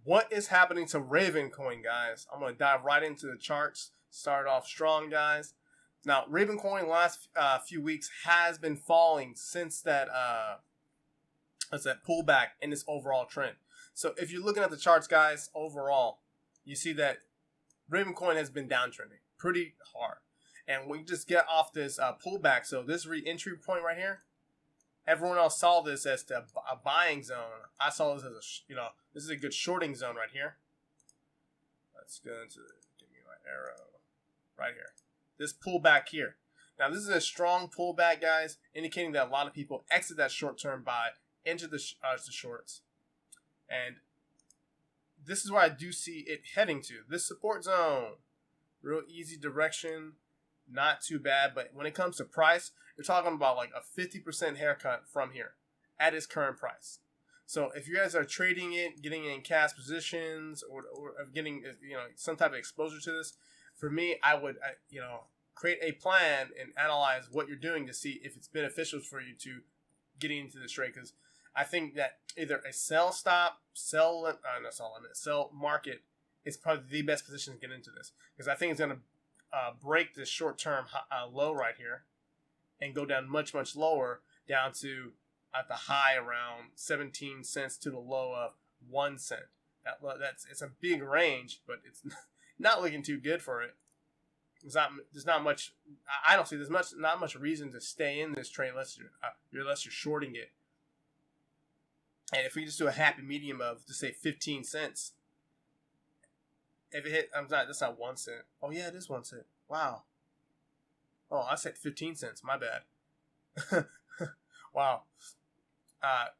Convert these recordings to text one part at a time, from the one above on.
What is happening to Ravencoin, guys? I'm going to dive right into the charts. Start off strong, guys. Now, Ravencoin last few weeks has been falling since that pullback in this overall trend. So if you're looking at the charts, guys, overall, you see that Ravencoin has been downtrending pretty hard. And we just get off this pullback. So this re-entry point right here, everyone else saw this as a buying zone. I saw this as this is a good shorting zone right here. Let's go into give me my arrow right here. This pullback here. Now this is a strong pullback, guys, indicating that a lot of people exit that short-term buy into the shorts. And this is where I do see it heading to. This support zone. Real easy direction. Not too bad. But when it comes to price, you're talking about like a 50% haircut from here at its current price. So if you guys are trading it, getting it in cash positions, or getting some type of exposure to this, for me, I would create a plan and analyze what you're doing to see if it's beneficial for you to getting into this trade. Because I think that either a sell market is probably the best position to get into this, because I think it's going to break this short-term low right here and go down much lower, down to at the high around 17 cents to the low of 1 cent. It's a big range, but it's not looking too good for it. There's not much. I don't see not much reason to stay in this trade unless you're shorting it. And if we just do a happy medium of, just say, 15 cents, if it hit, that's not 1 cent. Oh yeah, it is 1 cent. Wow. Oh, I said 15 cents. My bad. Wow.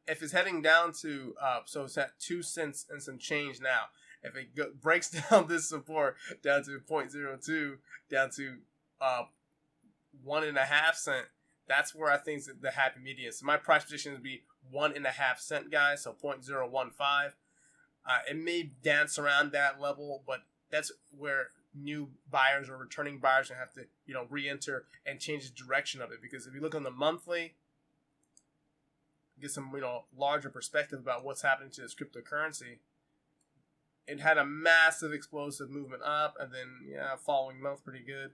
If it's heading down to, so it's at 2 cents and some change now. If it breaks down this support down to 0.02, down to 1.5 cent, that's where I think the happy medium. So my price position would be 1.5 cent, guys. So 0.015. It may dance around that level, but that's where new buyers or returning buyers have to, re-enter and change the direction of it. Because if you look on the monthly, get some, larger perspective about what's happening to this cryptocurrency. It had a massive explosive movement up, and then following month pretty good.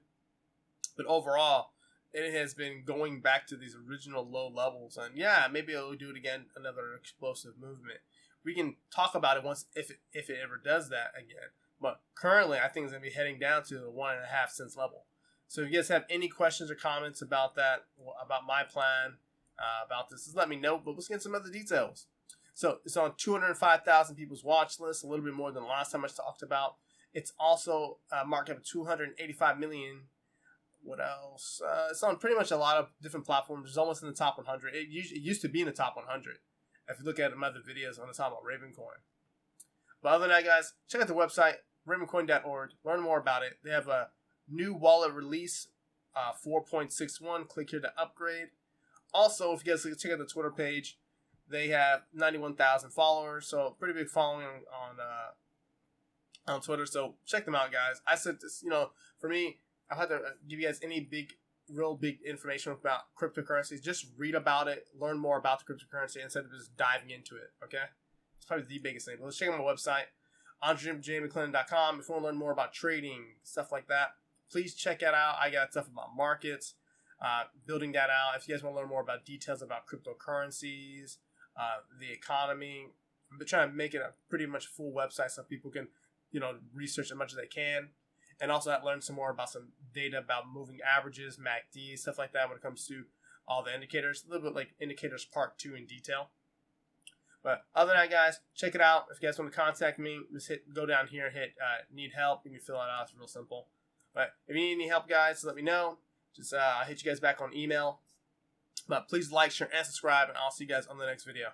But overall, it has been going back to these original low levels, and maybe it'll do it again, another explosive movement. We can talk about it once if it ever does that again. But currently, I think it's going to be heading down to the 1.5 cents level. So if you guys have any questions or comments about that, about my plan, about this, just let me know. But let's get some other details. So it's on 205,000 people's watch list, a little bit more than the last time I talked about. It's also marked up at 285 million. What else? It's on pretty much a lot of different platforms. It's almost in the top 100. It used to be in the top 100. If you look at my other videos on the top about Ravencoin. But other than that, guys, check out the website, ravencoin.org. Learn more about it. They have a new wallet release, 4.61. Click here to upgrade. Also, if you guys check out the Twitter page, they have 91,000 followers, so pretty big following on Twitter. So check them out, guys. I said this, for me, I've had to give you guys any real big information about cryptocurrencies. Just read about it, learn more about the cryptocurrency instead of just diving into it, okay? It's probably the biggest thing. But let's check out my website, andrejmclennan.com. If you want to learn more about trading, stuff like that, please check that out. I got stuff about markets, building that out. If you guys want to learn more about details about cryptocurrencies, the economy, I'm trying to make it a pretty much full website so people can, research as much as they can. And also learn some more about some data about moving averages, MACD, stuff like that when it comes to all the indicators. A little bit like indicators part 2 in detail. But other than that, guys, check it out. If you guys want to contact me, just go down here, hit need help. You can fill it out. It's real simple. But if you need any help, guys, let me know. Just I'll hit you guys back on email. But please like, share, and subscribe, and I'll see you guys on the next video.